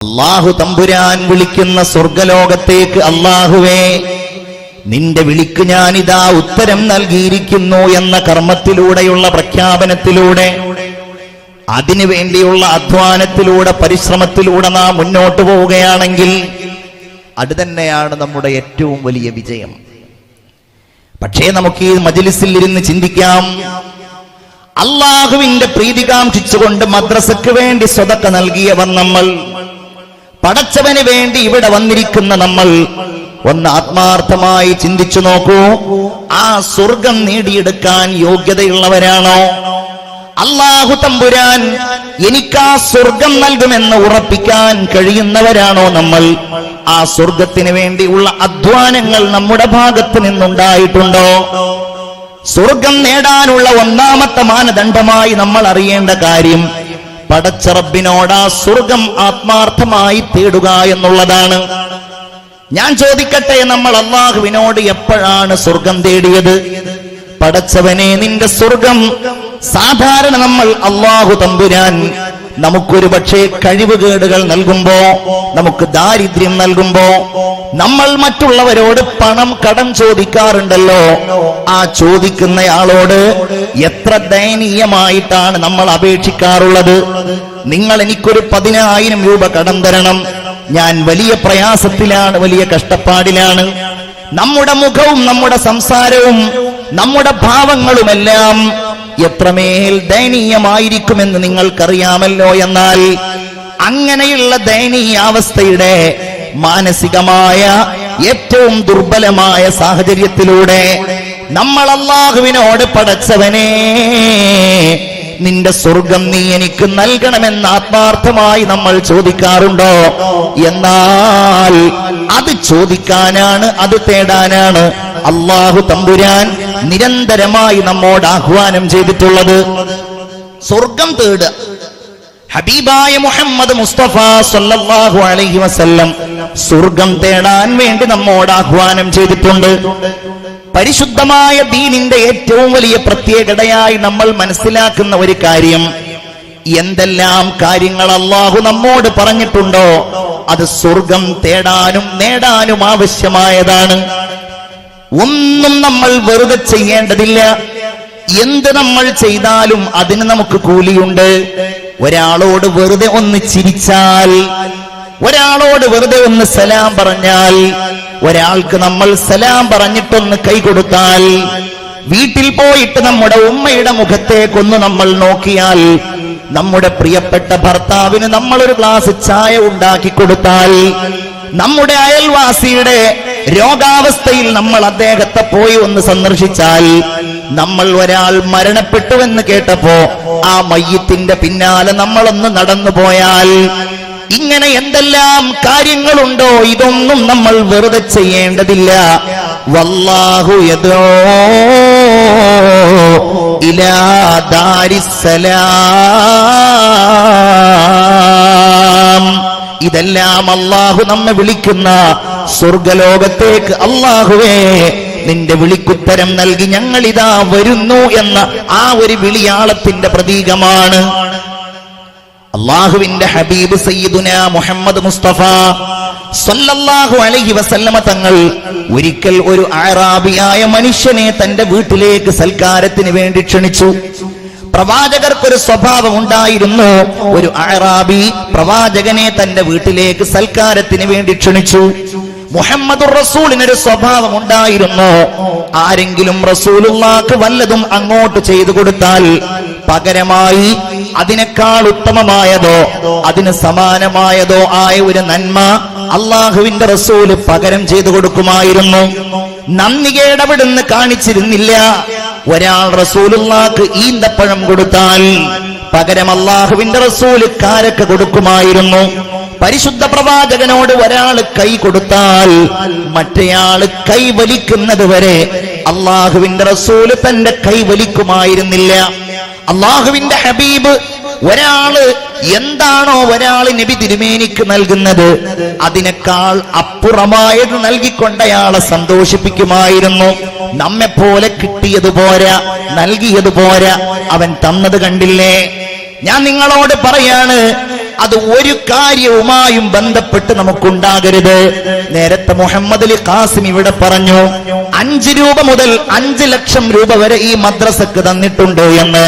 അല്ലാഹു തമ്പുരാൻ വിളിക്കുന്ന സ്വർഗലോകത്തേക്ക്, അല്ലാഹുവേ നിന്റെ വിളിക്ക് ഞാനിതാ ഉത്തരം നൽകിയിരിക്കുന്നു എന്ന കർമ്മത്തിലൂടെയുള്ള പ്രഖ്യാപനത്തിലൂടെ, അതിനു വേണ്ടിയുള്ള അധ്വാനത്തിലൂടെ, പരിശ്രമത്തിലൂടെ നാം മുന്നോട്ട് പോവുകയാണെങ്കിൽ അത് തന്നെയാണ് നമ്മുടെ ഏറ്റവും വലിയ വിജയം. പക്ഷേ നമുക്ക് ഈ മജ്‌ലിസിൽ ഇരുന്ന് ചിന്തിക്കാം, അല്ലാഹുവിന്റെ പ്രീതി കാംക്ഷിച്ചുകൊണ്ട് മദ്രസക്ക് വേണ്ടി സ്വതക്ക നൽകിയവർ നമ്മൾ, പടച്ചവന് വേണ്ടി ഇവിടെ വന്നിരിക്കുന്ന നമ്മൾ, ഒന്ന് ആത്മാർത്ഥമായി ചിന്തിച്ചു നോക്കൂ, ആ സ്വർഗം നേടിയെടുക്കാൻ യോഗ്യതയുള്ളവരാണോ? അല്ലാഹു തമ്പുരാൻ എനിക്കാ സ്വർഗം നൽകുമെന്ന് ഉറപ്പിക്കാൻ കഴിയുന്നവരാണോ നമ്മൾ? ആ സ്വർഗത്തിന് വേണ്ടിയുള്ള അധ്വാനങ്ങൾ നമ്മുടെ ഭാഗത്ത് നിന്നുണ്ടായിട്ടുണ്ടോ? സ്വർഗം നേടാനുള്ള ഒന്നാമത്തെ മാനദണ്ഡമായി നമ്മൾ അറിയേണ്ട കാര്യം, പടച്ച റബ്ബിനോട് ആ സ്വർഗം ആത്മാർത്ഥമായി തേടുക എന്നുള്ളതാണ്. ഞാൻ ചോദിക്കട്ടെ, നമ്മൾ അല്ലാഹുവിനോട് എപ്പോഴാണ് സ്വർഗം തേടിയത്? പടച്ചവനെ നിന്റെ സ്വർഗം, സാധാരണ നമ്മൾ അല്ലാഹു തമ്പുരാൻ നമുക്കൊരു പക്ഷേ കഴിവുകേടുകൾ നൽകുമ്പോ, നമുക്ക് ദാരിദ്ര്യം നൽകുമ്പോ, നമ്മൾ മറ്റുള്ളവരോട് പണം കടം ചോദിക്കാറുണ്ടല്ലോ. ആ ചോദിക്കുന്നയാളോട് എത്ര ദയനീയമായിട്ടാണ് നമ്മൾ അപേക്ഷിക്കാറുള്ളത്. നിങ്ങൾ എനിക്കൊരു 10,000 രൂപ കടം തരണം, ഞാൻ വലിയ പ്രയാസത്തിലാണ്, വലിയ കഷ്ടപ്പാടിലാണ്. നമ്മുടെ മുഖവും നമ്മുടെ സംസാരവും നമ്മുടെ ഭാവങ്ങളുമെല്ലാം എത്രമേൽ ദയനീയമായിരിക്കുമെന്ന് നിങ്ങൾക്കറിയാമല്ലോ. എന്നാൽ അങ്ങനെയുള്ള ദയനീയാവസ്ഥയുടെ മാനസികമായ ഏറ്റവും ദുർബലമായ സാഹചര്യത്തിലൂടെ നമ്മൾ അല്ലാഹുവിനോട് പടച്ചവനെ നിന്റെ സ്വർഗം നീ എനിക്ക് നൽകണമെന്ന് ആത്മാർത്ഥമായി നമ്മൾ ചോദിക്കാറുണ്ടോ? എന്നാൽ അത് ചോദിക്കാനാണ്, അത് തേടാനാണ് അല്ലാഹു തമ്പുരാൻ നിരന്തരമായി നമ്മോട് ആഹ്വാനം ചെയ്തിട്ടുള്ളത്. സ്വർഗം തേടുക. ഹബീബായ മുഹമ്മദ് മുസ്തഫ സല്ലല്ലാഹു അലൈഹി വസല്ലം സ്വർഗം തേടാൻ വേണ്ടി നമ്മോട് ആഹ്വാനം ചെയ്തിട്ടുണ്ട്. പരിശുദ്ധമായ ദീനിന്റെ ഏറ്റവും വലിയ പ്രത്യേകതയായി നമ്മൾ മനസ്സിലാക്കുന്ന ഒരു കാര്യം, എന്തെല്ലാം കാര്യങ്ങൾ അല്ലാഹു നമ്മോട് പറഞ്ഞിട്ടുണ്ടോ അത് സ്വർഗം തേടാനും നേടാനും ആവശ്യമായതാണ്. ഒന്നും നമ്മൾ വെറുതെ ചെയ്യേണ്ടതില്ല. എന്ത് നമ്മൾ ചെയ്താലും അതിന് നമുക്ക് കൂലിയുണ്ട്. ഒരാളോട് വെറുതെ ഒന്ന് ചിരിച്ചാൽ, ഒരാളോട് വെറുതെ ഒന്ന് സലാം പറഞ്ഞാൽ, ഒരാൾക്ക് നമ്മൾ സലാം പറഞ്ഞിട്ടൊന്ന് കൈ കൊടുത്താൽ, വീട്ടിൽ പോയിട്ട് നമ്മുടെ ഉമ്മയുടെ മുഖത്തേക്കൊന്ന് നമ്മൾ നോക്കിയാൽ, നമ്മുടെ പ്രിയപ്പെട്ട ഭർത്താവിന് നമ്മൾ ഒരു ഗ്ലാസ് ചായ ഉണ്ടാക്കി കൊടുത്താൽ, നമ്മുടെ അയൽവാസിയുടെ രോഗാവസ്ഥയിൽ നമ്മൾ അദ്ദേഹത്തെ പോയി ഒന്ന് സന്ദർശിച്ചാൽ, നമ്മൾ ഒരാൾ മരണപ്പെട്ടുവെന്ന് കേട്ടപ്പോ ആ മയ്യിത്തിന്റെ പിന്നാലെ നമ്മളൊന്ന് നടന്നു പോയാൽ, ഇങ്ങനെ എന്തെല്ലാം കാര്യങ്ങളുണ്ടോ, ഇതൊന്നും നമ്മൾ വെറുതെ ചെയ്യേണ്ടതില്ല. വല്ലാഹു യദൂ ഇലാ ദാരിസ്സലാം. ഇതെല്ലാം അല്ലാഹു നമ്മെ വിളിക്കുന്ന സ്വർഗലോകത്തേക്ക്. അല്ലാഹുവേ നിന്റെ വിളിക്കുത്തരം നൽകി ഞങ്ങളിതാ വരുന്നു എന്ന ആ ഒരു വിളിയാളത്തിന്റെ പ്രതീകമാണ്. അല്ലാഹുവിന്റെ ഹബീബ് സയ്യിദുനാ മുഹമ്മദ് മുസ്തഫ സല്ലല്ലാഹു അലൈഹി വസല്ലമ തങ്ങൾ ഒരിക്കൽ ഒരു അഅറാബിയായ മനുഷ്യനെ തന്റെ വീട്ടിലേക്ക് സൽക്കാരത്തിന് വേണ്ടി ക്ഷണിച്ചു. പ്രവാചകർക്കൊരു സ്വഭാവം ഉണ്ടായിരുന്നു. ഒരു അഅറാബി പ്രവാചകനെ തന്റെ വീട്ടിലേക്ക് സൽക്കാരത്തിന് വേണ്ടി ക്ഷണിച്ചു. മുഹമ്മദുർ റസൂലിനൊരു സ്വഭാവം ഉണ്ടായിരുന്നു. ആരെങ്കിലും റസൂലുള്ളാഹിക്ക് വല്ലതും അങ്ങോട്ട് ചെയ്തു കൊടുത്താൽ പകരമായി അതിനേക്കാൾ ഉത്തമമായതോ അതിന് സമാനമായതോ ആയ ഒരു നന്മ അല്ലാഹുവിന്റെ റസൂല് പകരം ചെയ്തു കൊടുക്കുമായിരുന്നു. നന്ദികേട് അവിടുന്ന് കാണിച്ചിരുന്നില്ല. ഒരാൾ റസൂലുള്ളാഹിക്ക് ഈന്തപ്പഴം കൊടുത്താൽ പകരം അല്ലാഹുവിന്റെ റസൂല് കാരക്ക കൊടുക്കുമായിരുന്നു. പരിശുദ്ധ പ്രവാചകനോട് ഒരാൾ കൈ കൊടുത്താൽ മറ്റേയാള് കൈ വലിക്കുന്നത് വരെ അല്ലാഹുവിന്റെ റസൂല് തന്റെ കൈ വലിക്കുമായിരുന്നില്ല. അല്ലാഹുവിന്റെ ഹബീബ് ഒരാള് എന്താണോ ഒരാള് നബി തിരുമേനിക്ക് നൽകുന്നത് അതിനേക്കാൾ അപ്പുറമായത് നൽകിക്കൊണ്ടയാളെ സന്തോഷിപ്പിക്കുമായിരുന്നു. നമ്മെ പോലെ കിട്ടിയത് പോരാ, നൽകിയത് പോരാ, അവൻ തന്നത് കണ്ടില്ലേ? ഞാൻ നിങ്ങളോട് പറയാണ്, അത് ഒരു കാര്യവുമായും ബന്ധപ്പെട്ട് നമുക്കുണ്ടാകരുത്. നേരത്തെ മുഹമ്മദ് അലി ഖാസിം ഇവിടെ പറഞ്ഞു 5 രൂപ മുതൽ 5 ലക്ഷം രൂപ വരെ ഈ മദ്രസക്ക് തന്നിട്ടുണ്ട് എന്ന്.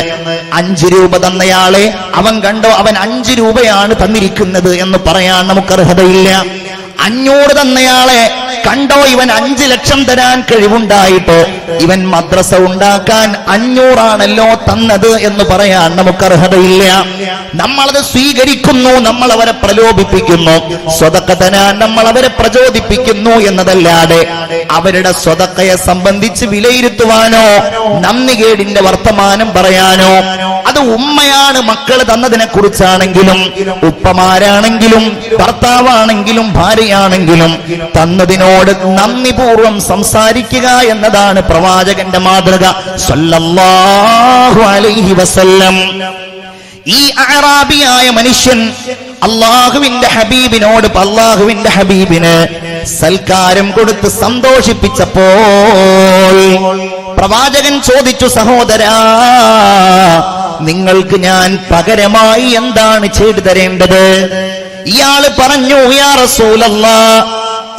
5 രൂപ തന്നയാളെ അവൻ കണ്ടോ, അവൻ 5 രൂപയാണ് തന്നിരിക്കുന്നത് എന്ന് പറയാൻ നമുക്ക് അർഹതയില്ല. 500 തന്നയാളെ കണ്ടോ, ഇവൻ 5 ലക്ഷം തരാൻ കഴിവുണ്ടായിട്ട് ഇവൻ മദ്രസ ഉണ്ടാക്കാൻ 500 തന്നത് എന്ന് പറയാൻ നമുക്ക് അർഹതയില്ല. നമ്മളത് സ്വീകരിക്കുന്നു, നമ്മൾ അവരെ പ്രലോഭിപ്പിക്കുന്നു. സ്വതക്ക തരാൻ നമ്മൾ അവരെ പ്രചോദിപ്പിക്കുന്നു എന്നതല്ലാതെ അവരുടെ സ്വതക്കയെ സംബന്ധിച്ച് വിലയിരുത്തുവാനോ നന്ദികേടിന്റെ വർത്തമാനം പറയാനോ, അത് ഉമ്മയാണ് മക്കള് തന്നതിനെ കുറിച്ചാണെങ്കിലും ഉപ്പമാരാണെങ്കിലും ഭർത്താവാണെങ്കിലും ഭാര്യയാണെങ്കിലും തന്നതിനോട് നന്ദിപൂർവം സംസാരിക്കുക എന്നതാണ് പ്രവാചകന്റെ മാതൃക സല്ലല്ലാഹു അലൈഹി വസല്ലം. ഈ അഅറാബിയായ മനുഷ്യൻ അള്ളാഹുവിന്റെ ഹബീബിന് സൽക്കാരം കൊടുത്ത് സന്തോഷിപ്പിച്ചപ്പോൾ പ്രവാചകൻ ചോദിച്ചു, സഹോദരാ, നിങ്ങൾക്ക് ഞാൻ പകരമായി എന്താണ് ചെയ്തു തരേണ്ടത്? ഇയാള് പറഞ്ഞു, യാ റസൂലല്ലാഹ്,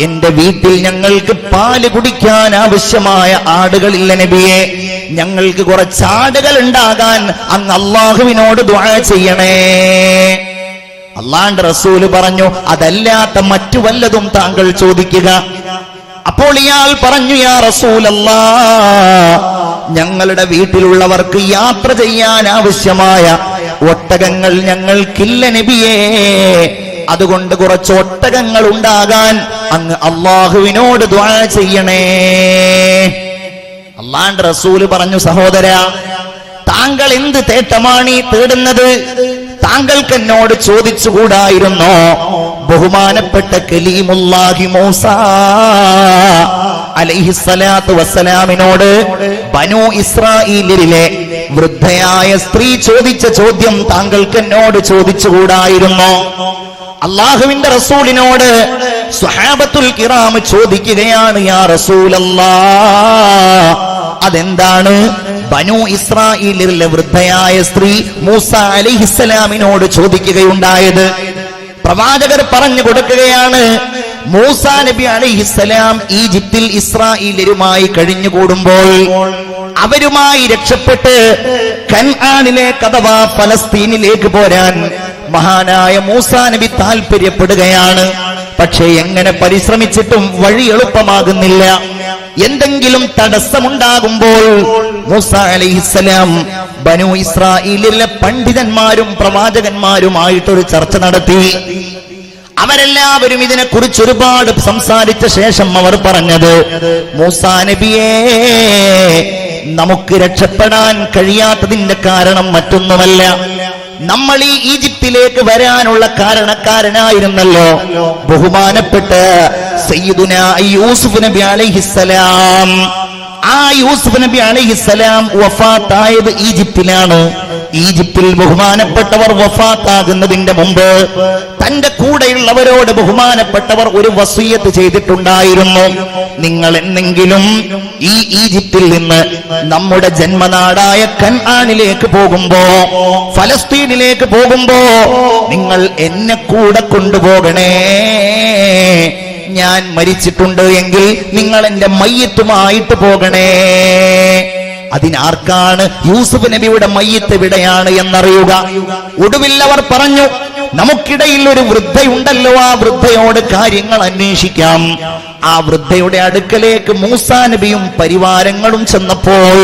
എന്റെ വീട്ടിൽ ഞങ്ങൾക്ക് പാല് കുടിക്കാൻ ആവശ്യമായ ആടുകളില്ല നബിയെ. ഞങ്ങൾക്ക് കുറച്ച് ആടുകൾ ഉണ്ടാകാൻ അങ്ങ് അള്ളാഹുവിനോട് ദുആ ചെയ്യണേ. അള്ളാന്റെ റസൂല് പറഞ്ഞു, അതല്ലാത്ത മറ്റു വല്ലതും താങ്കൾ ചോദിക്കുക. അപ്പോൾ ഇയാൾ പറഞ്ഞു, യാ റസൂലല്ലാഹ്, ഞങ്ങളുടെ വീട്ടിലുള്ളവർക്ക് യാത്ര ചെയ്യാൻ ആവശ്യമായ ഒട്ടകങ്ങൾ ഞങ്ങൾക്കില്ല നബിയേ. അതുകൊണ്ട് കുറച്ച് ഒട്ടകങ്ങൾ ഉണ്ടാകാൻ അങ്ങ് അള്ളാഹുവിനോട് ദുആ ചെയ്യണേ. അള്ളാന്റെ റസൂല് പറഞ്ഞു, സഹോദരാ, താങ്കൾ എന്ത് തേട്ടമാണ് തേടുന്നത്? താങ്കൾക്ക് എന്നോട് ചോദിച്ചുകൂടായിരുന്നോ? ബഹുമാനപ്പെട്ട കലീമുല്ലാഹി മൂസാ അലൈഹിസ്സലാത്തു വസ്സലാമിനോട് ബനൂ ഇസ്രായീലിലെ വൃദ്ധയായ സ്ത്രീ ചോദിച്ച ചോദ്യം താങ്കൾക്ക് എന്നോട് ചോദിച്ചുകൂടായിരുന്നോ? അള്ളാഹുവിന്റെ റസൂലിനോട് സ്വഹാബത്തുൽ കിറാം ചോദിക്കുകയാണ്, യാ റസൂലല്ലാഹ്, അതെന്താണ്? ബനൂ ഇസ്രായീലിലെ വൃദ്ധയായ സ്ത്രീ മൂസ അലൈഹിസ്സലാമിനോട് ചോദിക്കുകയുണ്ടായത്. പ്രവാചകർ പറഞ്ഞു കൊടുക്കുകയാണ്, മൂസാ നബി അലൈഹിസ്സലാം ഈജിപ്തിൽ ഇസ്രായേലരുമായി കഴിഞ്ഞുകൂടുമ്പോൾ അവരുമായി രക്ഷപ്പെട്ട് കൻആനിലേക്ക് അഥവാ ഫലസ്തീനിലേക്ക് പോരാൻ മഹാനായ മൂസാ നബി താല്പര്യപ്പെടുകയാണ്. പക്ഷേ എങ്ങനെ പരിശ്രമിച്ചിട്ടും വഴി എളുപ്പമാകുന്നില്ല. എന്തെങ്കിലും തടസ്സമുണ്ടാകുമ്പോൾ മൂസാ അലൈഹിസ്സലാം ബനൂ ഇസ്രായേലിലെ പണ്ഡിതന്മാരും പ്രവാചകന്മാരുമായിട്ടൊരു ചർച്ച നടത്തി. അവരെല്ലാവരും ഇതിനെക്കുറിച്ച് ഒരുപാട് സംസാരിച്ച ശേഷം അവർ പറഞ്ഞത്, മൂസാ നബിയേ, നമുക്ക് രക്ഷപ്പെടാൻ കഴിയാത്തതിന്റെ കാരണം മറ്റൊന്നുമല്ല, നമ്മൾ ഈ ഈജിപ്തിലേക്ക് വരാനുള്ള കാരണക്കാരനായിരുന്നല്ലോ ബഹുമാനപ്പെട്ട സയ്യിദുനാ യൂസുഫ് നബി അലൈഹിസ്സലാം. ആ യൂസുഫ് നബി അലൈഹിസ്സലാം വഫാത്തായത് ഈജിപ്തിലാണ്. ഈജിപ്തിൽ ബഹുമാനപ്പെട്ടവർ വഫാത്താകുന്നതിന്റെ മുമ്പ് തന്റെ കൂടെയുള്ളവരോട് ബഹുമാനപ്പെട്ടവർ ഒരു വസിയത്ത് ചെയ്തിട്ടുണ്ടായിരുന്നു. നിങ്ങൾ എന്നെങ്കിലും ഈ ഈജിപ്തിൽ നിന്ന് നമ്മുടെ ജന്മനാടായ കൻആനിലേക്ക് പോകുമ്പോ, ഫലസ്തീനിലേക്ക് പോകുമ്പോ നിങ്ങൾ എന്നെ കൂടെ കൊണ്ടുപോകണേ. ഞാൻ മരിച്ചിട്ടുണ്ട് എങ്കിൽ നിങ്ങൾ എന്റെ മയ്യത്തുമായിട്ട് പോകണേ. അതിനാർക്കാണ് യൂസുഫ് നബിയുടെ മയ്യത്ത് എവിടെയാണ് എന്നറിയുക? ഒടുവിൽ അവർ പറഞ്ഞു, നമുക്കിടയിൽ ഒരു വൃദ്ധയുണ്ടല്ലോ, ആ വൃദ്ധയോട് കാര്യങ്ങൾ അന്വേഷിക്കാം. ആ വൃദ്ധയുടെ അടുക്കലേക്ക് മൂസാ നബിയും പരിവാരങ്ങളും ചെന്നപ്പോൾ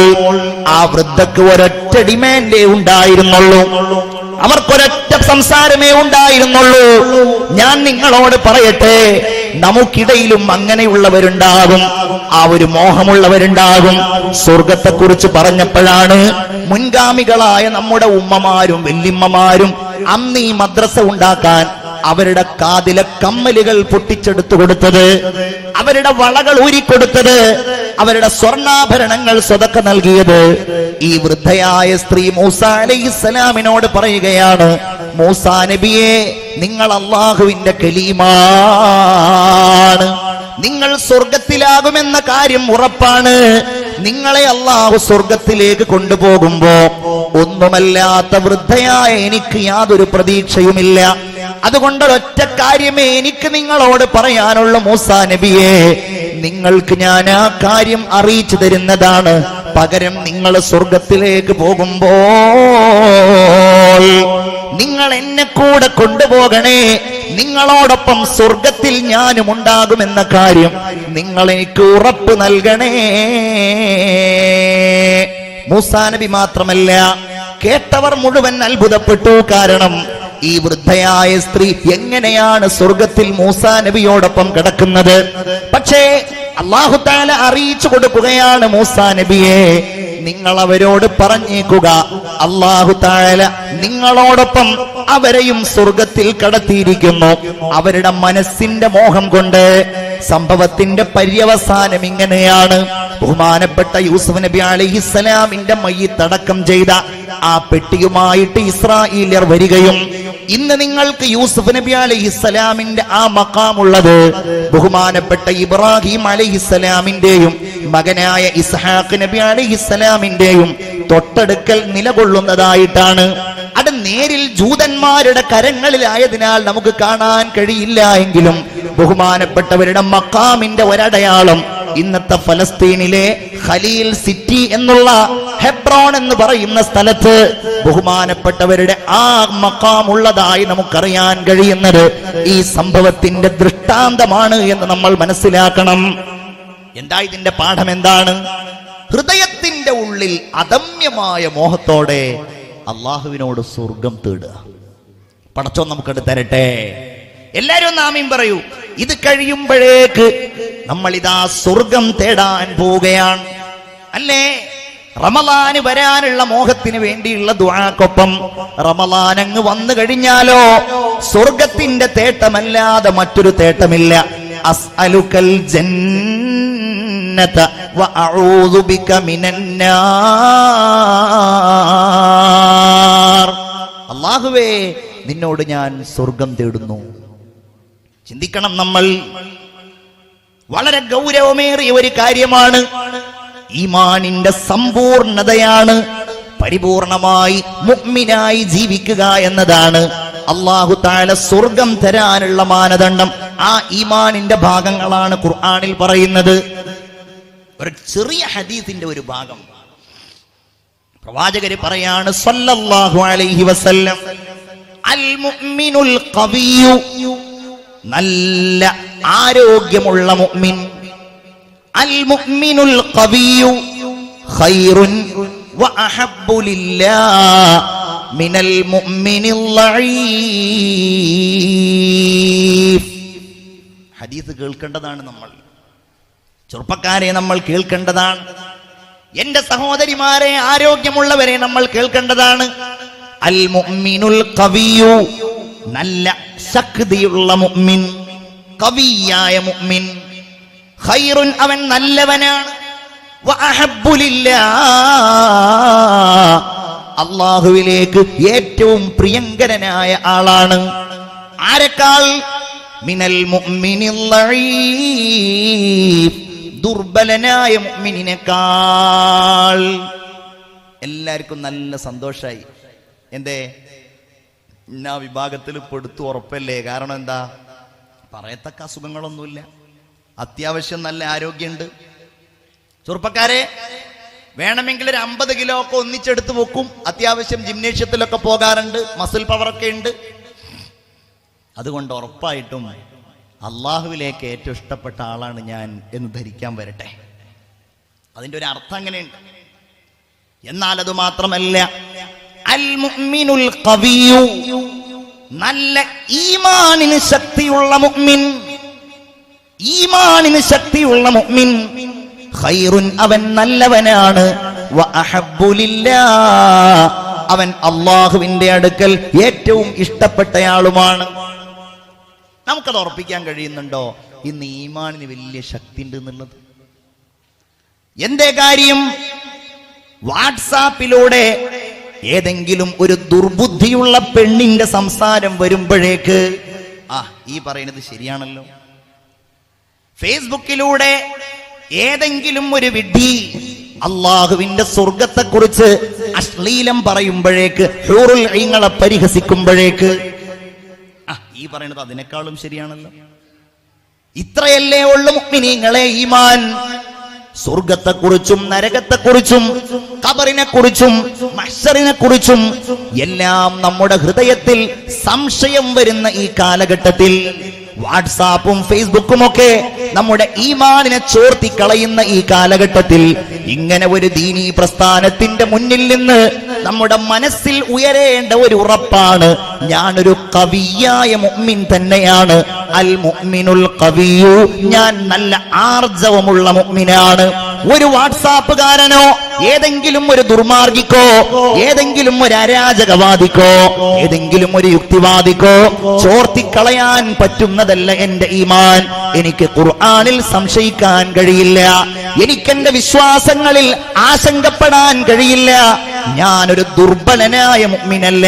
ആ വൃദ്ധക്ക് ഒരൊറ്റ ഡിമാൻഡേ ഉണ്ടായിരുന്നുള്ളൂ, അവർക്കൊരൊറ്റ സംസാരമേ ഉണ്ടായിരുന്നുള്ളൂ. ഞാൻ നിങ്ങളോട് പറയട്ടെ, നമുക്കിടയിലും അങ്ങനെയുള്ളവരുണ്ടാകും, ആ ഒരു മോഹമുള്ളവരുണ്ടാകും. സ്വർഗത്തെക്കുറിച്ച് പറഞ്ഞപ്പോഴാണ് മുൻഗാമികളായ നമ്മുടെ ഉമ്മമാരും വല്യമ്മമാരും അന്ന് ഈ മദ്രസ ഉണ്ടാക്കാൻ അവരുടെ കാതിലെ കമ്മലുകൾ പൊട്ടിച്ചെടുത്തു കൊടുത്തത്, അവരുടെ വളകൾ ഊരിക്കൊടുത്തത്, അവരുടെ സ്വർണ്ണാഭരണങ്ങൾ സ്വതക്ക നൽകിയത്. ഈ വൃദ്ധയായ സ്ത്രീ മൂസാ അലൈഹിസ്സലാമിനോട് പറയുകയാണ്, മൂസാ നബിയെ, നിങ്ങൾ അള്ളാഹുവിന്റെ കലീമാണ്, നിങ്ങൾ സ്വർഗത്തിലാകുമെന്ന കാര്യം ഉറപ്പാണ്. നിങ്ങളെ അള്ളാഹു സ്വർഗത്തിലേക്ക് കൊണ്ടുപോകുമ്പോ ഒന്നുമല്ലാത്ത വൃദ്ധയായ എനിക്ക് യാതൊരു പ്രതീക്ഷയുമില്ല. അതുകൊണ്ട് ഒറ്റ കാര്യമേ എനിക്ക് നിങ്ങളോട് പറയാനുള്ള മൂസാ നബിയെ, നിങ്ങൾക്ക് ഞാൻ ആ കാര്യം അറിയിച്ചു തരുന്നതാണ്. പകരം നിങ്ങൾ സ്വർഗത്തിലേക്ക് പോകുമ്പോൾ നിങ്ങൾ എന്നെ കൂടെ കൊണ്ടുപോകണേ, നിങ്ങളോടൊപ്പം സ്വർഗത്തിൽ ഞാനും ഉണ്ടാകുമെന്ന കാര്യം നിങ്ങൾ എനിക്ക് ഉറപ്പ് നൽകണേ. മൂസാ നബി മാത്രമല്ല, കേട്ടവർ മുഴുവൻ അത്ഭുതപ്പെട്ടു. കാരണം ഈ വൃദ്ധയായ സ്ത്രീ എങ്ങനെയാണ് സ്വർഗത്തിൽ മൂസാ നബിയോടൊപ്പം കിടക്കുന്നത്? പക്ഷേ അല്ലാഹു തആല അറിയിച്ചു കൊടുക്കുകയാണ്, മൂസാ നബിയെ നിങ്ങൾ അവരോട് പറഞ്ഞേക്കുക, അല്ലാഹു തആല നിങ്ങളോടൊപ്പം അവരെയും സ്വർഗത്തിൽ കടത്തിയിരിക്കുന്നു. അവരുടെ മനസ്സിന്റെ മോഹം കൊണ്ട്. സംഭവത്തിന്റെ പര്യവസാനം ഇങ്ങനെയാണ്. ബഹുമാനപ്പെട്ട യൂസുഫ് നബി അലൈഹിസ്സലാമിന്റെ മയ്യിത്തടക്കം ചെയ്ത ആ പെട്ടിയുമായിട്ട് ഇസ്രായേല്യർ വരികയും, ഇന്ന് നിങ്ങൾക്ക് യൂസുഫ് നബി അലൈഹിസ്സലാമിന്റെ ആ മഖാമുള്ളത് ബഹുമാനപ്പെട്ട ഇബ്രാഹിം അലൈഹിസ്സലാമിന്റെയും മകനായ ഇസ്ഹാഖ് നബി അലൈഹിസ്സലാമിന്റെയും തൊട്ടടുക്കൽ നിലകൊള്ളുന്നതായിട്ടാണ്. അത് നേരിൽ ജൂതന്മാരുടെ കരങ്ങളിലായതിനാൽ നമുക്ക് കാണാൻ കഴിയില്ല എങ്കിലും ബഹുമാനപ്പെട്ടവരുടെ മഖാമിന്റെ ഒരടയാളം ഇന്നത്തെ ഫലസ്തീനിലെ ഖലീൽ സിറ്റി എന്നുള്ള ഹെബ്രോൺ എന്ന് പറയുന്ന സ്ഥലത്ത് ബഹുമാനപ്പെട്ടവരുടെ ആ മഖാമുള്ളതായി നമുക്കറിയാൻ കഴിയുന്നത് ഈ സംഭവത്തിന്റെ ദൃഷ്ടാന്തമാണ് എന്ന് നമ്മൾ മനസ്സിലാക്കണം. എന്താ ഇതിന്റെ പാഠം? എന്താണ്? ഹൃദയത്തിന്റെ ഉള്ളിൽ അദമ്യമായ മോഹത്തോടെ അള്ളാഹുവിനോട് സ്വർഗം തേടുക. പടച്ചോൻ നമുക്കത് തരട്ടെ. എല്ലാരും ഒന്ന് ആമീൻ പറയൂ. ഇത് കഴിയുമ്പോഴേക്ക് നമ്മൾ ഇതാ സ്വർഗം തേടാൻ പോവുകയാണ്, അല്ലേ? റമളാന് വരാനുള്ള മോഹത്തിന് വേണ്ടിയുള്ള ദുആക്കൊപ്പം റമളാൻ അങ്ങ് വന്നു കഴിഞ്ഞാലോ സ്വർഗത്തിന്റെ തേട്ടമല്ലാതെ മറ്റൊരു തേട്ടമില്ല. അസ്അലുക്കൽ ജന്നത വ അഊദു ബിക മിനന്നാർ. അല്ലാഹുവേ, നിന്നോട് ഞാൻ സ്വർഗം തേടുന്നു. ചിന്തിക്കണം നമ്മൾ. വളരെ ഗൗരവമേറിയ ഒരു കാര്യമാണ്. ഈമാനിന്റെ സമ്പൂർണതയാണ് പരിപൂർണമായി മുഅ്മിനായി ജീവിക്കുക എന്നതാണ്. അല്ലാഹു തആല സ്വർഗം തരാനുള്ള മാനദണ്ഡം ആ ഈമാനിന്റെ ഭാഗങ്ങളാണ് ഖുർആനിൽ പറയുന്നത്. ഒരു ചെറിയ ഹദീസിന്റെ ഒരു ഭാഗം പ്രവാചകർ പറയാണ് സല്ലല്ലാഹു അലൈഹി വസല്ലം, അൽ മുഅ്മിനുൽ ഖവിയ്യു, നല്ല ആരോഗ്യമുള്ള മുഅ്മിൻ, അൽ മുഅ്മിനുൽ ഖവിയ്യു ഖൈറുൻ വ അഹബ്ബു ലില്ലാഹ് മിനൽ മുഅ്മിനിൽ ലഈഫ്. ഹദീസ് കേൾക്കേണ്ടതാണ് നമ്മൾ. ചെറുപ്പക്കാരെ നമ്മൾ കേൾക്കേണ്ടതാണ്. എന്റെ സഹോദരിമാരെ, ആരോഗ്യമുള്ളവരെ നമ്മൾ കേൾക്കേണ്ടതാണ്. അൽ മുഅ്മിനുൽ ഖവിയ്യു, നല്ല ശക്തിയുള്ള മുഅ്മിൻ, ഖവിയായ മുഅ്മിൻ, ഖൈറുൻ, അവൻ നല്ലവനാണ്, വ അഹബ്ബു ലില്ലാഹ്, അല്ലാഹുവിലേക്ക് ഏറ്റവും പ്രിയങ്കരനായ ആളാണ്. ആരെക്കാൾ? മിനൽ മുഅ്മിനിൽ ലഈഫ്, ദുർബലനായ മുഅ്മിനിനേക്കാൾ. എല്ലാവർക്കും നല്ല സന്തോഷായി. എന്തേ? ഇന്ന വിഭാഗത്തിൽ പെടുത്തു ഉറപ്പല്ലേ? കാരണം എന്താ? പറയത്തക്ക അസുഖങ്ങളൊന്നുമില്ല, അത്യാവശ്യം നല്ല ആരോഗ്യമുണ്ട്. ചെറുപ്പക്കാരെ, വേണമെങ്കിൽ ഒരു 50 കിലോ ഒക്കെ ഒന്നിച്ചെടുത്ത് വെക്കും. അത്യാവശ്യം ജിംനേഷ്യത്തിലൊക്കെ പോകാറുണ്ട്, മസിൽ പവറൊക്കെ ഉണ്ട്. അതുകൊണ്ട് ഉറപ്പായിട്ടും അള്ളാഹുവിലേക്ക് ഏറ്റവും ഇഷ്ടപ്പെട്ട ആളാണ് ഞാൻ എന്ന് ധരിക്കാൻ വരട്ടെ. അതിൻ്റെ ഒരു അർത്ഥം അങ്ങനെയുണ്ട്. എന്നാൽ അത് മാത്രമല്ല, അൽ മുഅ്മിനുൽ ഖവിയ്യു, നല്ല ഈമാനിന് ശക്തിയുള്ള മുഅ്മിൻ, ഈമാനിന് ശക്തിയുള്ള മുഅ്മിൻ, ഖൈറുൻ, അവൻ നല്ലവനാണ്, വ അഹബ്ബു ലില്ലാഹ്, അവൻ അല്ലാഹുവിന്റെ അടുക്കൽ ഏറ്റവും ഇഷ്ടപ്പെട്ടയാളുമാണ്. നമുക്കത് ഉറപ്പിക്കാൻ കഴിയുന്നുണ്ടോ ഇന്ന് ഈമാനിന് വലിയ ശക്തി ഉണ്ട് എന്നുള്ളത്? എന്തേ കാര്യം? വാട്സാപ്പിലൂടെ ഏതെങ്കിലും ഒരു ദുർബുദ്ധിയുള്ള പെണ്ണിന്റെ സംസാരം വരുമ്പോഴേക്ക് ഈ പറയുന്നത് ശരിയാണല്ലോ. ഫേസ്ബുക്കിലൂടെ ഏതെങ്കിലും ഒരു വിഡ്ഢി അള്ളാഹുവിന്റെ സ്വർഗത്തെക്കുറിച്ച് അശ്ലീലം പറയുമ്പോഴേക്ക്, ഹൂറുൽ ഐങ്ങളെ പരിഹസിക്കുമ്പോഴേക്ക് ഈ പറയുന്നത് അതിനേക്കാളും ശരിയാണല്ലോ. ഇത്രയല്ലേ ഉള്ളു മുഅ്മിനീങ്ങളെ ഈമാൻ. സ്വർഗത്തെക്കുറിച്ചും നരകത്തെക്കുറിച്ചും ഖബറിനെ കുറിച്ചും മഹ്ശറിനെ കുറിച്ചും എല്ലാം നമ്മുടെ ഹൃദയത്തിൽ സംശയം വരുന്ന ഈ കാലഘട്ടത്തിൽ വാട്സാപ്പും ഫേസ്ബുക്കും ഒക്കെ നമ്മുടെ ഈമാനിനെ ചോർത്തിക്കളയുന്ന ഈ കാലഘട്ടത്തിൽ ഇങ്ങനെ ഒരു ദീനീ പ്രസ്ഥാനത്തിന്റെ മുന്നിൽ നിന്ന് നമ്മുടെ മനസ്സിൽ ഉയരേണ്ട ഒരു ഉറപ്പാണ്, ഞാനൊരു ഖവിയായ മുഅ്മിൻ തന്നെയാണ്. അൽ മുഅ്മിനുൽ ഖവിയു, ഞാൻ നല്ല ആർജവമുള്ള മുഅ്മിനാണ്. ഒരു വാട്സാപ്പുകാരനോ ഏതെങ്കിലും ഒരു ദുർമാർഗിക്കോ ഏതെങ്കിലും ഒരു അരാജകവാദിക്കോ ഏതെങ്കിലും ഒരു യുക്തിവാദിക്കോ ചോർത്തിക്കളയാൻ പറ്റുന്നതല്ല എന്റെ ഈമാൻ. എനിക്ക് ഖുർആനിൽ സംശയിക്കാൻ കഴിയില്ല, എനിക്കെന്റെ വിശ്വാസങ്ങളിൽ ആശങ്കപ്പെടാൻ കഴിയില്ല. ഞാനൊരു ദുർബലനായ മുഅ്മിനല്ല.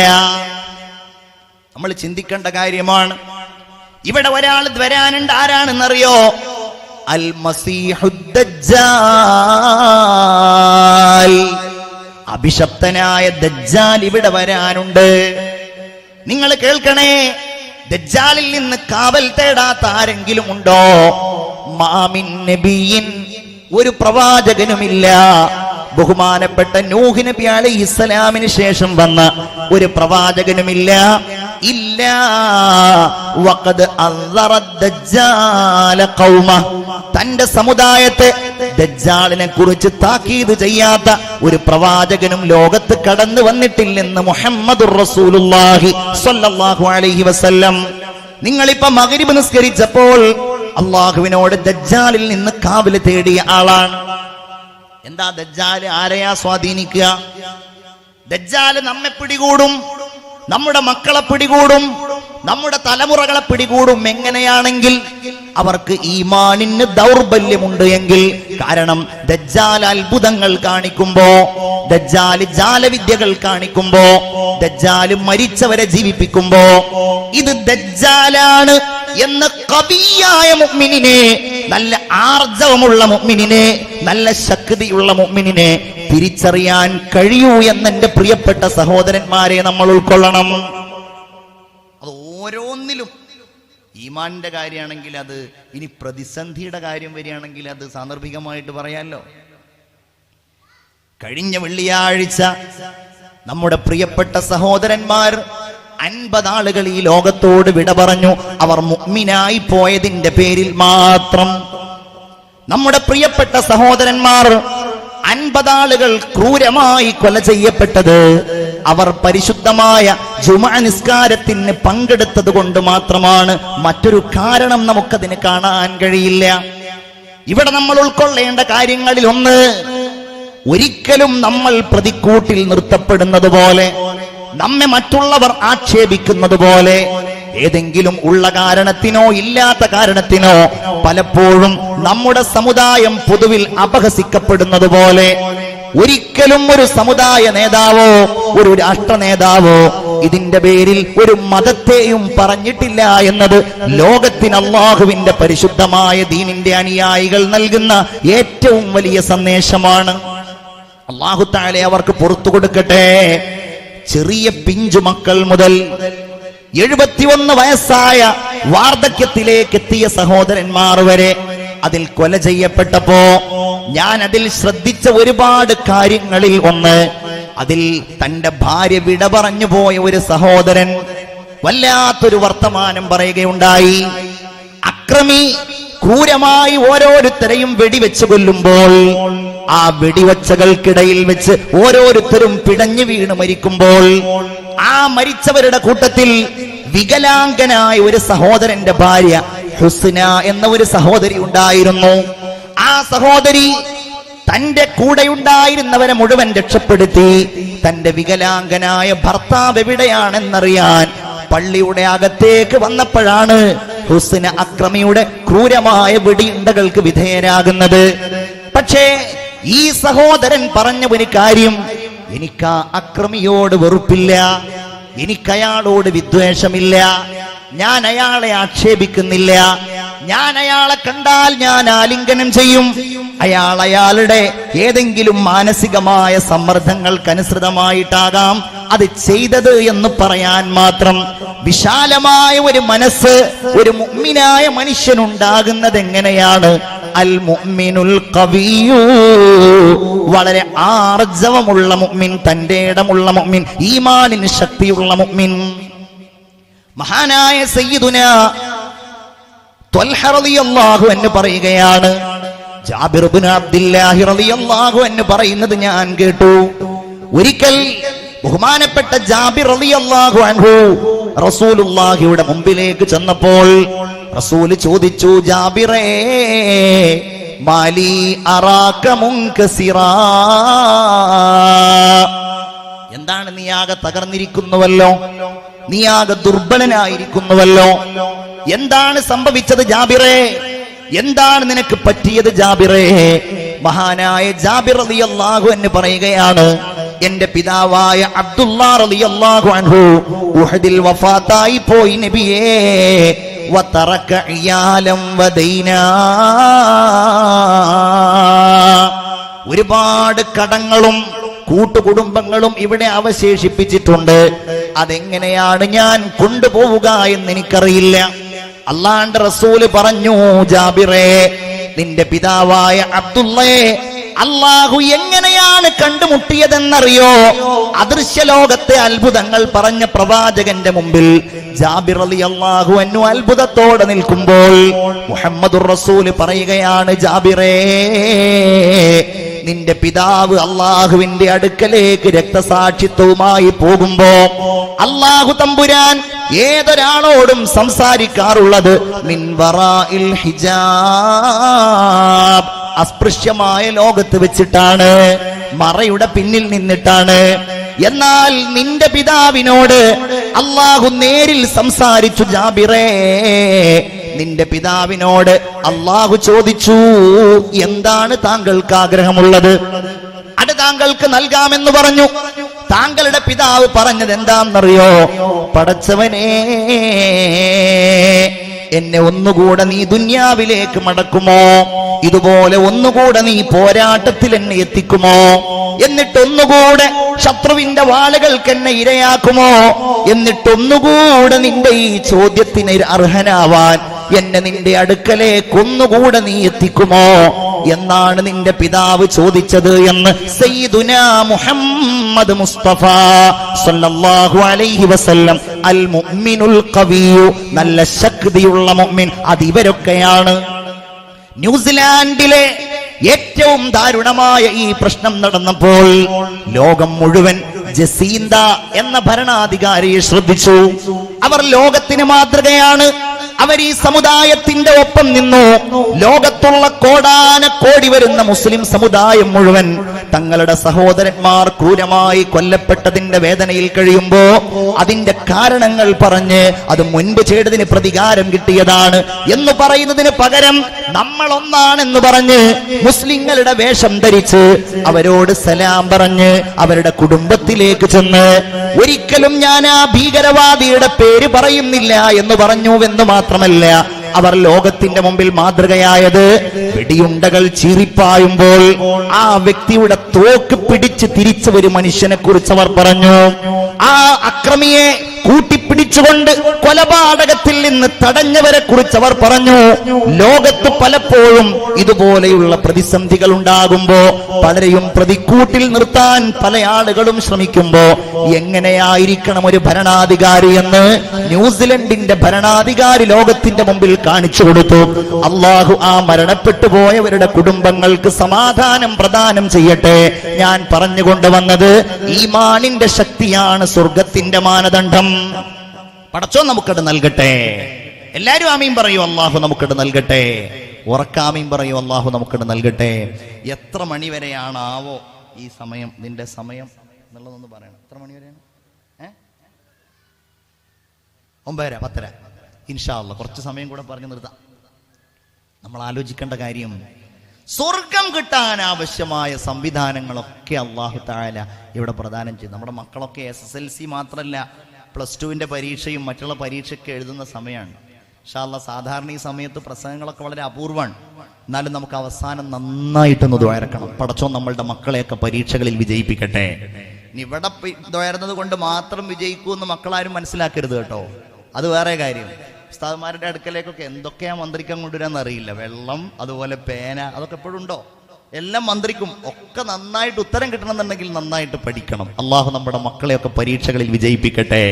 നമ്മൾ ചിന്തിക്കേണ്ട കാര്യമാണ്. ഇവിടെ ഒരാൾ വരാനുണ്ട്, ആരാണെന്നറിയോ? അൽ മസീഹുദ് ദജ്ജാൽ, അഭിശപ്തനായ ദജ്ജാൽ ഇവിടെ വരാനുണ്ട്. നിങ്ങൾ കേൾക്കണേ, ദജ്ജാലിൽ നിന്ന് കാവൽ തേടാത്ത ആരെങ്കിലും ഉണ്ടോ? മാമിൻ നബിയിൻ, ഒരു പ്രവാചകനുമില്ല. ബഹുമാനപ്പെട്ട നൂഹ് നബി അലൈഹിസ്സലാമിന് ശേഷം വന്ന ഒരു പ്രവാചകനുമില്ല. ഇല്ലാ വഖദ് അൻദറ ദജ്ജാല ഖൗമ, തന്റെ സമുദായത്തെ ദജ്ജാലിനെ കുറിച്ച് താക്കീത് ചെയ്യാത്ത ഒരു പ്രവാചകനും ലോകത്ത് കടന്നു വന്നിട്ടില്ലെന്ന് മുഹമ്മദുർ റസൂലുള്ളാഹി സ്വല്ലല്ലാഹു അലൈഹി വസല്ലം. നിങ്ങളിപ്പോ മഗ്രിബ് നിസ്കരിച്ചപ്പോൾ അള്ളാഹുവിനോട് ദജ്ജാലിൽ നിന്ന് കാവൽ തേടിയ ആളാണ്. എന്താ ദജ്ജാൽ ആരെയാ സ്വാധീനിക്കുക? ദജ്ജാൽ നമ്മെ പിടികൂടും, നമ്മുടെ മക്കളെ പിടികൂടും, നമ്മുടെ തലമുറകളെ പിടികൂടും. എങ്ങനെയാണെങ്കിൽ അവർക്ക് ഈമാനിന് ദൗർബല്യമുണ്ട് എങ്കിൽ. കാരണം ദജ്ജാൽ അത്ഭുതങ്ങൾ കാണിക്കുമ്പോ, ദജ്ജാൽ ജാലവിദ്യകൾ കാണിക്കുമ്പോ, ദജ്ജാൽ മരിച്ചവരെ ജീവിപ്പിക്കുമ്പോ ഇത് ദജ്ജാലാണ് എന്ന ഖവിയായ മുഅ്മിനിനെ, നല്ല ആർജവമുള്ള മുഅ്മിനിനെ, നല്ല ശക്തിയുള്ള മുഅ്മിനിനെ തിരിച്ചറിയാൻ കഴിയൂ എന്നെന്റെ പ്രിയപ്പെട്ട സഹോദരന്മാരെ നമ്മൾ ഉൾക്കൊള്ളണം. അത് ഓരോന്നിലും ഈമാനിന്റെ കാര്യമാണെങ്കിൽ അത്, ഇനി പ്രതിസന്ധിയുടെ കാര്യം വരികയാണെങ്കിൽ അത് സാന്ദർഭികമായിട്ട് പറയാലോ. കഴിഞ്ഞ വെള്ളിയാഴ്ച നമ്മുടെ പ്രിയപ്പെട്ട സഹോദരന്മാർ 50 ആളുകൾ ഈ ലോകത്തോട് വിട പറഞ്ഞു. അവർ മുഅ്മിനായി പോയതിന്റെ പേരിൽ മാത്രം. നമ്മുടെ പ്രിയപ്പെട്ട സഹോദരന്മാർ 50 ആളുകൾ ക്രൂരമായി കൊല ചെയ്യപ്പെട്ടത് അവർ പരിശുദ്ധമായ ജുമുഅ നിസ്കാരത്തിന് പങ്കെടുത്തത് കൊണ്ട് മാത്രമാണ്. മറ്റൊരു കാരണം നമുക്കതിന് കാണാൻ കഴിയില്ല. ഇവിടെ നമ്മൾ ഉൾക്കൊള്ളേണ്ട കാര്യങ്ങളിൽ ഒന്ന്, ഒരിക്കലും നമ്മൾ പ്രതിക്കൂട്ടിൽ നിർത്തപ്പെടുന്നത് പോലെ, നമ്മെ മറ്റുള്ളവർ ആക്ഷേപിക്കുന്നത് പോലെ, ഏതെങ്കിലും ഉള്ള കാരണത്തിനോ ഇല്ലാത്ത കാരണത്തിനോ പലപ്പോഴും നമ്മുടെ സമുദായം പൊതുവിൽ അപഹസിക്കപ്പെടുന്നത് പോലെ ഒരിക്കലും ഒരു സമുദായ നേതാവോ ഒരു രാഷ്ട്ര നേതാവോ ഇതിന്റെ പേരിൽ ഒരു മതത്തെയും പറഞ്ഞിട്ടില്ല എന്നത് ലോകത്തിന് അല്ലാഹുവിന്റെ പരിശുദ്ധമായ ദീനിന്റെ അനുയായികൾ നൽകുന്ന ഏറ്റവും വലിയ സന്ദേശമാണ്. അല്ലാഹു തആല അവർക്ക് പുറത്തു കൊടുക്കട്ടെ. ചെറിയ പിഞ്ചു മക്കൾ മുതൽ 71 വയസ്സായ വാർദ്ധക്യത്തിലേക്ക് എത്തിയ സഹോദരന്മാർ വരെ അതിൽ കൊല ചെയ്യപ്പെട്ടപ്പോ ഞാൻ അതിൽ ശ്രദ്ധിച്ച ഒരുപാട് കാര്യങ്ങളിൽ ഒന്ന്, അതിൽ തന്റെ ഭാര്യ വിട പറഞ്ഞു പോയ ഒരു സഹോദരൻ വല്ലാത്തൊരു വർത്തമാനം പറയുകയുണ്ടായി. അക്രമി ക്രൂരമായി ഓരോരുത്തരെയും വെടിവെച്ച് കൊല്ലുമ്പോൾ, ആ വെടിവെച്ചകൾക്കിടയിൽ വെച്ച് ഓരോരുത്തരും പിടഞ്ഞു വീണ് മരിക്കുമ്പോൾ, ആ മരിച്ചവരുടെ കൂട്ടത്തിൽ വികലാംഗനായ ഒരു സഹോദരന്റെ ഭാര്യ ഹുസ്ന എന്ന ഒരു സഹോദരി ഉണ്ടായിരുന്നു. ആ സഹോദരി തന്റെ കൂടെയുണ്ടായിരുന്നവരെ മുഴുവൻ രക്ഷപ്പെടുത്തി. തന്റെ വികലാംഗനായ ഭർത്താവ് എവിടെയാണെന്നറിയാൻ പള്ളിയുടെ അകത്തേക്ക് വന്നപ്പോഴാണ് ഹുസ്ന അക്രമിയുടെ ക്രൂരമായ വെടിയുണ്ടകൾക്ക് വിധേയരാകുന്നത്. പക്ഷേ ഈ സഹോദരൻ പറഞ്ഞ ഒരു കാര്യം, എനിക്ക് ആ അക്രമിയോട് വെറുപ്പില്ല, എനിക്കയാളോട് വിദ്വേഷമില്ല, ഞാൻ അയാളെ ആക്ഷേപിക്കുന്നില്ല, ഞാൻ അയാളെ കണ്ടാൽ ഞാൻ ആലിംഗനം ചെയ്യും. അയാളുടെ ഏതെങ്കിലും മാനസികമായ സമ്മർദ്ദങ്ങൾക്കനുസൃതമായിട്ടാകാം അത് ചെയ്തത് എന്ന് പറയാൻ മാത്രം വിശാലമായ ഒരു മനസ്സ് ഒരു മുഅ്മിനായ മനുഷ്യനുണ്ടാകുന്നത് എങ്ങനെയാണ്? അൽ മുഅ്മിനുൽ ഖവിയ്യു, വളരെ ആർജവമുള്ള മുഅ്മിൻ, തന്റെ ഇടമുള്ള മുഅ്മിൻ, ഈമാനിന് ശക്തിയുള്ള മുഅ്മിൻ. മഹാനായ സയ്യിദുനാ ത്വൽഹ റളിയല്ലാഹു അൻഹു പറയുകയാണ്, ജാബിർ ഇബ്നു അബ്ദുല്ലാഹി റളിയല്ലാഹു അൻഹു പറയുന്നത് ഞാൻ കേട്ടു. ഒരിക്കൽ ബഹുമാനപ്പെട്ട ജാബിർ റളിയല്ലാഹു അൻഹു റസൂലുള്ളാഹിയുടെ മുമ്പിലേക്ക് ചെന്നപ്പോൾ റസൂൽ ചോദിച്ചു, ജാബിറേ മാലി അറാക മുൻകസിറാ, എന്താണ് നീയാകെ തകർന്നിരിക്കുന്നുവല്ലോ, നീയാകെ ദുർബലനായിരിക്കുന്നുവല്ലോ, എന്താണ് സംഭവിച്ചത് ജാബിറേ, എന്താണ് നിനക്ക് പറ്റിയത് ജാബിറേ? മഹാനായ ജാബിർ റളിയല്ലാഹു അൻഹു പറയുകയാണ്, എന്റെ പിതാവായ അബ്ദുല്ലാഹ് റളിയല്ലാഹു അൻഹു ഉഹദിൽ വഫാത്തായി പോയി നബിയേ. വതറക ഇയാലം വദൈനാ, ഒരുപാട് കടങ്ങളും കൂട്ടുകുടുംബങ്ങളും ഇവിടെ അവശേഷിപ്പിച്ചിട്ടുണ്ട്. അതെങ്ങനെയാണ് ഞാൻ കൊണ്ടുപോവുക എന്ന് എനിക്കറിയില്ല. അല്ലാഹുവിന്റെ റസൂല് പറഞ്ഞു, ജാബിറേ നിന്റെ പിതാവായ അബ്ദുള്ളയെ അല്ലാഹു എങ്ങനെയാണ് കണ്ടുമുട്ടിയതെന്നറിയോ? അദൃശ്യ ലോകത്തെ അത്ഭുതങ്ങൾ പറഞ്ഞ പ്രവാചകന്റെ മുമ്പിൽ ജാബിർ റളിയല്ലാഹു അൻഹു അത്ഭുതത്തോടെ നിൽക്കുമ്പോൾ മുഹമ്മദുർ റസൂല് പറയുകയാണ്, ജാബിറേ നിന്റെ പിതാവ് അള്ളാഹുവിന്റെ അടുക്കലേക്ക് രക്തസാക്ഷിത്വവുമായി പോകുമ്പോ അള്ളാഹു തമ്പുരാൻ ഏതൊരാളോടും സംസാരിക്കാറുള്ളത് മിൻ വറാഇൽ ഹിജാബ്, അസ്പൃശ്യമായ ലോകത്ത് വെച്ചിട്ടാണ്, മറയുടെ പിന്നിൽ നിന്നിട്ടാണ്. എന്നാൽ നിന്റെ പിതാവിനോട് അള്ളാഹു നേരിൽ സംസാരിച്ചു. ജാബിറേ നിന്റെ പിതാവിനോട് അള്ളാഹു ചോദിച്ചു, എന്താണ് താങ്കൾക്ക് ആഗ്രഹമുള്ളത്, അത് താങ്കൾക്ക് നൽകാമെന്ന് പറഞ്ഞു. താങ്കളുടെ പിതാവ് പറഞ്ഞത് എന്താണെന്നറിയോ? പടച്ചവനേ എന്നെ ഒന്നുകൂടെ നീ ദുന്യാവിലേക്ക് മടക്കുമോ, ഇതുപോലെ ഒന്നുകൂടെ നീ പോരാട്ടത്തിൽ എന്നെ എത്തിക്കുമോ, എന്നിട്ടൊന്നുകൂടെ ശത്രുവിന്റെ വാളുകൾക്ക് എന്നെ ഇരയാക്കുമോ, എന്നിട്ടൊന്നുകൂടെ നിന്റെ ഈ ചോദ്യത്തിന് അർഹനാവാൻ എന്നെ നിന്റെ അടുക്കലേക്ക് ഒന്നുകൂടെ നീ എത്തിക്കുമോ എന്നാണ് നിന്റെ പിതാവ് ചോദിച്ചത് എന്ന് സയ്യിദുനാ മുഹമ്മദ് മുസ്തഫ സല്ലല്ലാഹു അലൈഹി വസല്ലം അൽ മുഅ്മിനുൽ ഖവിയ്യു, നല്ല ശക്തിയുള്ള മുഅ്മിൻ, അത് ഇവരൊക്കെയാണ്. ന്യൂസിലാൻഡിലെ ഏറ്റവും ദാരുണമായ ഈ പ്രശ്നം നടന്നപ്പോൾ ലോകം മുഴുവൻ ജസീന്ത എന്ന ഭരണാധികാരിയെ ശ്രദ്ധിച്ചു. അവർ ലോകത്തിന് മാതൃകയാണ്. അവർ ഈ സമുദായത്തിന്റെ ഒപ്പം നിന്നു. ലോകത്തുള്ള കോടാനക്കോടി വരുന്ന മുസ്ലിം സമുദായം മുഴുവൻ തങ്ങളുടെ സഹോദരന്മാർ ക്രൂരമായി കൊല്ലപ്പെട്ടതിന്റെ വേദനയിൽ കഴിയുമ്പോ അതിന്റെ കാരണങ്ങൾ പറഞ്ഞ് അത് മുൻപ് ചെയ്തതിന് പ്രതികാരം കിട്ടിയതാണ് എന്ന് പറയുന്നതിന് പകരം നമ്മൾ ഒന്നാണെന്ന് പറഞ്ഞ് മുസ്ലിങ്ങളുടെ വേഷം ധരിച്ച് അവരോട് സലാം പറഞ്ഞ് അവരുടെ കുടുംബത്തിലേക്ക് ചെന്ന് ഒരിക്കലും ഞാൻ ആ ഭീകരവാദിയുടെ പേര് പറയുന്നില്ല എന്ന് പറഞ്ഞുവെന്ന് മാത്രമല്ല, അവർ ലോകത്തിന്റെ മുമ്പിൽ മാതൃകയായത് വെടിയുണ്ടകൾ ചീറിപ്പായുമ്പോൾ ആ വ്യക്തിയുടെ തോക്ക് പിടിച്ച് തിരിച്ച ഒരു മനുഷ്യനെ കുറിച്ച് അവർ പറഞ്ഞു. ആ അക്രമിയെ കൂട്ടിപ്പിടിച്ചുകൊണ്ട് കൊലപാതകത്തിൽ നിന്ന് തടഞ്ഞവരെ കുറിച്ച് അവർ പറഞ്ഞു. ലോകത്ത് പലപ്പോഴും ഇതുപോലെയുള്ള പ്രതിസന്ധികൾ ഉണ്ടാകുമ്പോ പലരെയും പ്രതിക്കൂട്ടിൽ നിർത്താൻ പല ആളുകളും ശ്രമിക്കുമ്പോ എങ്ങനെയായിരിക്കണം ഒരു ഭരണാധികാരി എന്ന് ന്യൂസിലൻഡിന്റെ ഭരണാധികാരി ലോകത്തിന്റെ മുമ്പിൽ കാണിച്ചു കൊടുത്തു. അള്ളാഹു ആ മരണപ്പെട്ടു പോയവരുടെ കുടുംബങ്ങൾക്ക് സമാധാനം പ്രദാനം ചെയ്യട്ടെ. ഞാൻ പറഞ്ഞുകൊണ്ടുവന്നത് ഈമാനിന്റെ ശക്തിയാണ് സ്വർഗത്തിന്റെ മാനദണ്ഡം. പടച്ചോൻ നമുക്കത് നൽകട്ടെ. എല്ലാരും ആമീൻ പറയൂ, അള്ളാഹു നമുക്കത് നൽകട്ടെ. ഉറക്കാമീൻ പറയൂ, അള്ളാഹു നമുക്കത് നൽകട്ടെ. എത്ര മണി വരെയാണാവോ ഈ സമയം, നിന്റെ സമയം എന്നുള്ളതൊന്ന് പറയണം. എത്ര മണി വരെയാണ്? 9:30 10:00. ഇൻഷാ അല്ലാഹ് കുറച്ച് സമയം കൂടെ പറഞ്ഞു നിർത്താം. നമ്മൾ ആലോചിക്കേണ്ട കാര്യം, സ്വർഗം കിട്ടാൻ ആവശ്യമായ സംവിധാനങ്ങളൊക്കെ അല്ലാഹു തആല ഇവിടെ പ്രദാനം ചെയ്തു. നമ്മുടെ മക്കളൊക്കെ SSLC മാത്രമല്ല, +2ന്റെ പരീക്ഷയും മറ്റുള്ള പരീക്ഷയൊക്കെ എഴുതുന്ന സമയമാണ്. ഇൻഷാ അല്ലാഹ് സാധാരണ ഈ സമയത്ത് പ്രസംഗങ്ങളൊക്കെ വളരെ അപൂർവമാണ്. എന്നാലും നമുക്ക് അവസാനം നന്നായിട്ടൊന്ന് ദ്വാരക്കണം. പടച്ചോൻ നമ്മളുടെ മക്കളെയൊക്കെ പരീക്ഷകളിൽ വിജയിപ്പിക്കട്ടെ. ഇനി ഇവിടെ ദ്വാരുന്നത് കൊണ്ട് മാത്രം വിജയിക്കുമെന്ന് മക്കളാരും മനസ്സിലാക്കരുത് കേട്ടോ. അത് വേറെ കാര്യം. ഉസ്താദ്മാരുടെ അടുക്കലേക്കൊക്കെ എന്തൊക്കെയാ മന്ത്രിക്കാൻ കൊണ്ടുവരാന്ന് അറിയില്ല. വെള്ളം, അതുപോലെ പേന, അതൊക്കെ എപ്പോഴും ഉണ്ടോ? എല്ലാം മന്ത്രിക്കും. ഒക്കെ നന്നായിട്ട് ഉത്തരം കിട്ടണമെന്നുണ്ടെങ്കിൽ നന്നായിട്ട് പഠിക്കണം. അള്ളാഹു നമ്മുടെ മക്കളെയൊക്കെ പരീക്ഷകളിൽ വിജയിപ്പിക്കട്ടെ.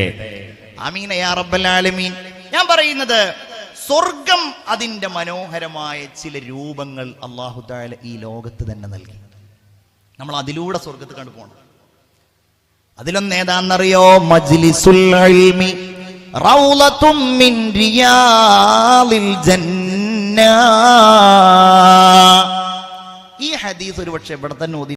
ആമീൻ യാ റബ്ബൽ ആലമീൻ. ഞാൻ പറയുന്നത്, സ്വർഗം അതിന്റെ മനോഹരമായ ചില രൂപങ്ങൾ അല്ലാഹു തആല ഈ ലോകത്ത് തന്നെ നൽകി. നമ്മൾ അതിലൂടെ സ്വർഗത്ത് കണ്ടു പോകണം. അതിലൊന്ന് ഏതാണെന്നറിയോ? മജ്ലിസുൽ ഇൽമി റൗളത്തും മിൻ റിയാദിൽ ജന്ന. ഈ ഹദീസ് ഒരു പക്ഷേ ഇവിടെ തന്നെ